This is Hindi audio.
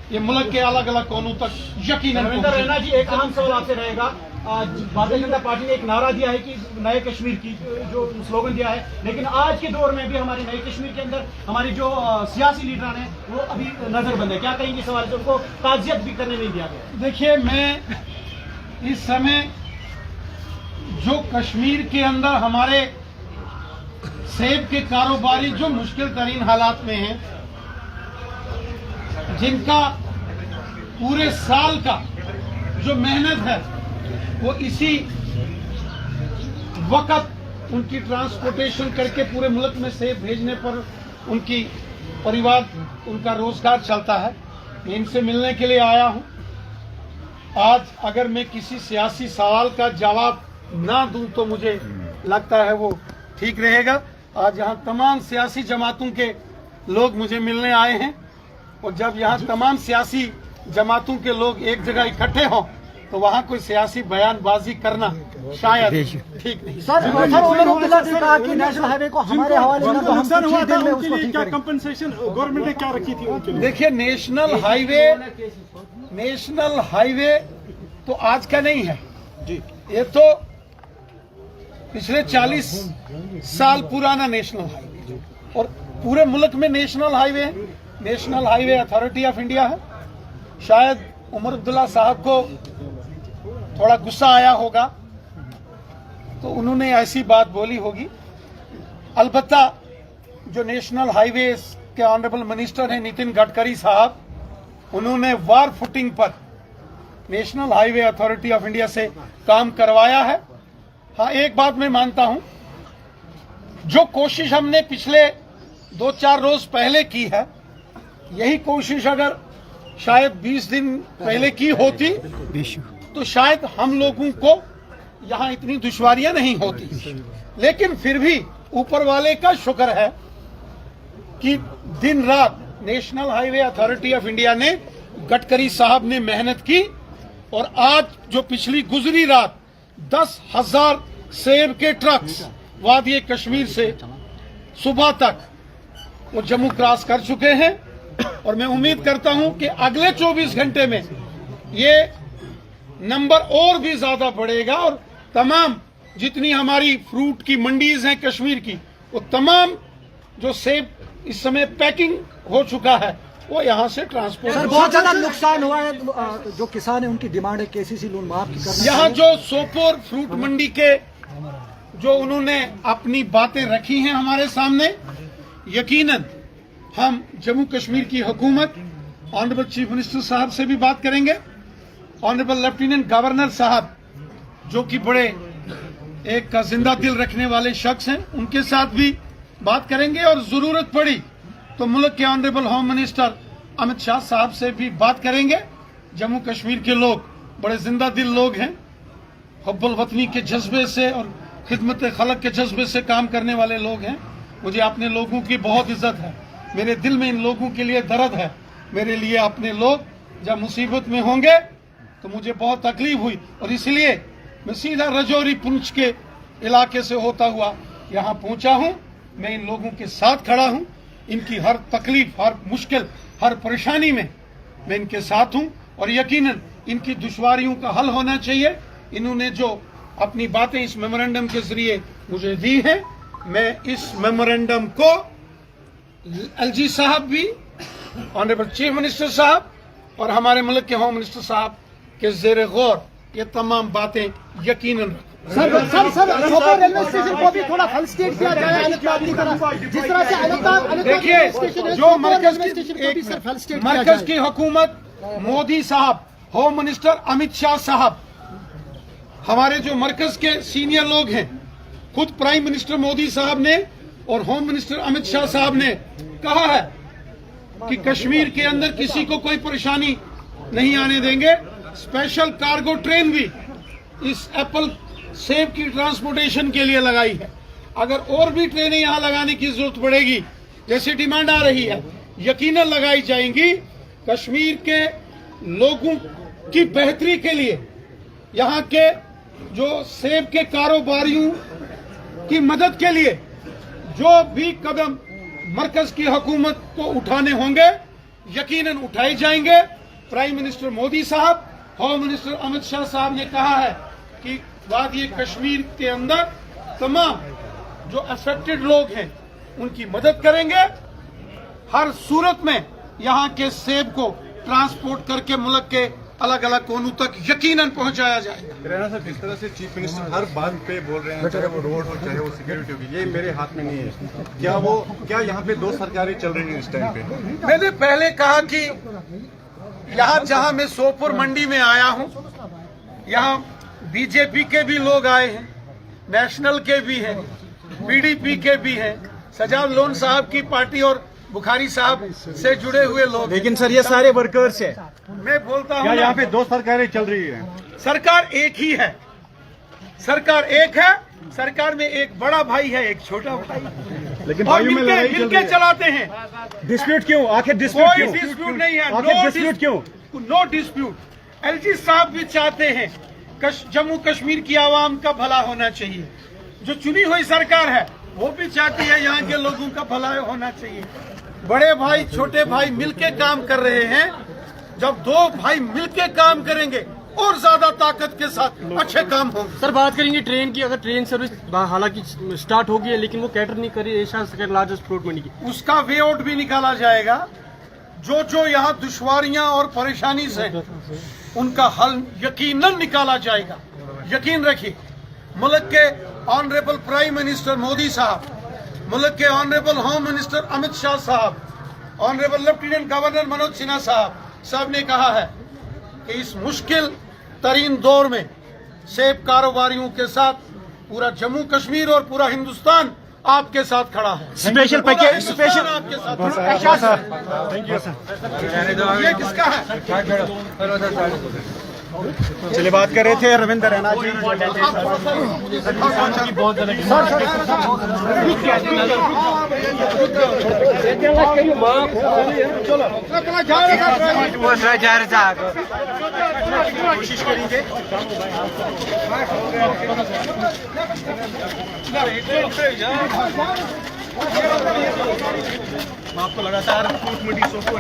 ये मुल्क के अलग अलग कोनों तक यकीनन रविंदर रैना जी, एक अहम सवाल आपसे रहेगा। भारतीय जनता पार्टी ने एक नारा दिया है कि नए कश्मीर की जो स्लोगन दिया है, लेकिन आज के दौर में भी हमारे नए कश्मीर के अंदर हमारी जो सियासी लीडर हैं वो अभी नजरबंद है। क्या कहेंगे सवाल से, उनको ताजियत भी करने नहीं दिया गया? देखिए, मैं इस समय जो कश्मीर के अंदर हमारे सेब के कारोबारी जो मुश्किल तरीन हालात में हैं, जिनका पूरे साल का जो मेहनत है वो इसी वक्त उनकी ट्रांसपोर्टेशन करके पूरे मुल्क में सेब भेजने पर उनकी परिवार, उनका रोजगार चलता है। मैं इनसे मिलने के लिए आया हूं। आज अगर मैं किसी सियासी सवाल का जवाब ना दूं तो मुझे लगता है वो ठीक रहेगा। आज यहाँ तमाम सियासी जमातों के लोग मुझे मिलने आए हैं, और जब यहाँ तमाम सियासी जमातों के लोग एक जगह इकट्ठे हों तो वहाँ कोई सियासी बयानबाजी करना शायद ठीक नहीं। सर, उमर अब्दुल्ला ने कहा कि नेशनल हाईवे को हमारे हवाले में, तो हम कुछ ही दिन में उसको ठीक करेंगे। कंपनसेशन गवर्नमेंट ने क्या रखी थी उनके लिए? देखिए, नेशनल हाईवे तो आज का नहीं है जी, ये तो पिछले 40 साल पुराना नेशनल हाईवे, और पूरे मुल्क में national highway authority of India है। शायद उमर अब्दुल्ला साहब को थोड़ा गुस्सा आया होगा तो उन्होंने ऐसी बात बोली होगी। अलबत्ता जो नेशनल हाईवे के ऑनरेबल मिनिस्टर हैं नितिन गडकरी साहब, उन्होंने वार फुटिंग पर national highway authority of India से काम करवाया है। हाँ, एक बात मैं मानता हूं, जो कोशिश हमने पिछले 2-4 रोज पहले की है, यही कोशिश अगर शायद 20 दिन पहले की होती तो शायद हम लोगों को यहाँ इतनी दुश्वारियां नहीं होती। लेकिन फिर भी ऊपर वाले का शुक्र है कि दिन रात national highway authority of India ने, गडकरी साहब ने मेहनत की, और आज जो पिछली गुजरी रात 10,000 सेब के ट्रक्स वादी कश्मीर से सुबह तक वो जम्मू क्रॉस कर चुके हैं, और मैं उम्मीद करता हूं कि अगले 24 घंटे में ये नंबर और भी ज्यादा बढ़ेगा, और तमाम जितनी हमारी फ्रूट की मंडीज हैं कश्मीर की, वो तमाम जो सेब इस समय पैकिंग हो चुका है वो यहाँ से ट्रांसपोर्ट। सर, बहुत ज्यादा नुकसान हुआ है, जो किसान है उनकी डिमांड है केसीसी लोन माफ करना। यहाँ जो सोपोर फ्रूट मंडी के जो उन्होंने अपनी बातें रखी हैं हमारे सामने, यकीनन हम जम्मू कश्मीर की हुकूमत, ऑनरेबल चीफ मिनिस्टर साहब से भी बात करेंगे, ऑनरेबल लेफ्टिनेंट गवर्नर साहब जो कि बड़े एक जिंदा दिल रखने वाले शख्स हैं, उनके साथ भी बात करेंगे, और जरूरत पड़ी तो मुल्क के honourable home minister Amit Shah साहब से भी बात करेंगे। जम्मू कश्मीर के लोग बड़े जिंदा दिल लोग हैं, हुब्बुल वतनी के जज्बे से और खिदमत खलक के जज्बे से काम करने वाले लोग हैं। मुझे अपने लोगों की बहुत इज्जत है, मेरे दिल में इन लोगों के लिए दर्द है। मेरे लिए अपने लोग जब मुसीबत में होंगे तो मुझे बहुत तकलीफ हुई, और इसलिए मैं सीधा रजौरी पुंछ के इलाके से होता हुआ यहाँ पहुंचा हूँ। मैं इन लोगों के साथ खड़ा हूँ, इनकी हर तकलीफ, हर मुश्किल, हर परेशानी में मैं इनके साथ हूँ, और यकीनन इनकी दुश्वारियों का हल होना चाहिए। इन्होंने जो अपनी बातें इस मेमोरेंडम के जरिए मुझे दी हैं, मैं इस मेमोरेंडम को एलजी साहब भी, ऑनरेबल चीफ मिनिस्टर साहब और हमारे मुल्क के होम मिनिस्टर साहब के जेर गौर ये तमाम बातें यकीनन। सर, रेलवे स्टेशन को भी थोड़ा फल स्टेट किया जाए अनंतनाग की तरह, जिस तरह से अनंतनाग देखिए, जो मरकज की हुकूमत, मोदी साहब, होम मिनिस्टर अमित शाह साहब, हमारे जो मरकज के सीनियर लोग हैं, खुद प्राइम मिनिस्टर मोदी साहब ने और होम मिनिस्टर अमित शाह साहब ने कहा है कि कश्मीर के अंदर किसी को कोई परेशानी नहीं आने देंगे। स्पेशल कार्गो ट्रेन भी इस एप्पल सेब की ट्रांसपोर्टेशन के लिए लगाई है। अगर और भी ट्रेनें यहाँ लगाने की जरूरत पड़ेगी, जैसे डिमांड आ रही है, यकीनन लगाई जाएंगी। कश्मीर के लोगों की बेहतरी के लिए, यहाँ के जो सेब के कारोबारियों की मदद के लिए जो भी कदम मरकज की हुकूमत को उठाने होंगे, यकीनन उठाए जाएंगे। प्राइम मिनिस्टर मोदी साहब, होम मिनिस्टर अमित शाह साहब ने कहा है कि वादी कश्मीर के अंदर तमाम जो अफेक्टेड लोग हैं उनकी मदद करेंगे। हर सूरत में यहाँ के सेब को ट्रांसपोर्ट करके मुल्क के अलग अलग कोनों तक यकीनन पहुंचाया जाएगा। रैना साहब, जिस तरह से चीफ मिनिस्टर हर बात पे बोल रहे हैं, चाहे वो रोड हो चाहे वो सिक्योरिटी होगी, ये मेरे हाथ में नहीं है, क्या यहाँ पे दो सरकारें चल रही हैं इस टाइम पे? मैंने पहले कहा कि यहाँ जहाँ मैं सोपुर मंडी में आया हूँ, यहाँ बीजेपी के भी लोग आए हैं, नेशनल के भी हैं, पीडीपी के भी हैं, सजाद लोन साहब की पार्टी और बुखारी साहब से जुड़े हुए लोग। लेकिन सर ये सारे वर्कर्स है। मैं बोलता हूँ यहाँ पे दो सरकारें चल रही है? सरकार एक ही है, सरकार एक है। सरकार में एक बड़ा भाई है, एक छोटा भाई, लेकिन और भाइयों में लड़ाई चल मिलके रही है। चलाते हैं। डिस्प्यूट क्यों? आखिर डिस्प्यूट कोई क्यों? डिस्प्यूट नहीं है। आखिर डिस्प्यूट क्यों? No dispute. एलजी साहब भी चाहते हैं जम्मू कश्मीर की आवाम का भला होना चाहिए। जो चुनी हुई सरकार है वो भी चाहती है यहाँ के लोगों का भला होना चाहिए। बड़े भाई छोटे भाई मिलके काम कर रहे हैं। जब दो भाई मिलके काम करेंगे और ज्यादा ताकत के साथ अच्छे काम होंगे। सर बात करेंगे ट्रेन की। अगर ट्रेन सर्विस हालांकि स्टार्ट हो गई है लेकिन वो कैटर नहीं कर रही है एशिया सेकंड लार्जेस्ट फ्रूट मंडी की। उसका वे आउट भी निकाला जाएगा। जो जो यहाँ दुश्वारियां और परेशानी से उनका हल यकीनन निकाला जाएगा। यकीन रखिए, मुल्क के ऑनरेबल प्राइम मिनिस्टर मोदी साहब, मुल्क के honourable home minister Amit Shah साहब, honourable lieutenant governor Manoj Sinha साहब ने कहा है कि इस मुश्किल तरीन दौर में सेब कारोबारियों के साथ पूरा जम्मू कश्मीर और पूरा हिंदुस्तान आपके साथ खड़ा है। स्पेशल पैकेज, स्पेशल आपके साथ खड़ा है। Thank you sir. ये किसका है? चलिए बात कर रहे थे रविंद्र रैना जी। कोशिश करेंगे। आपको लगातार फ्रूट मंडी सोपुर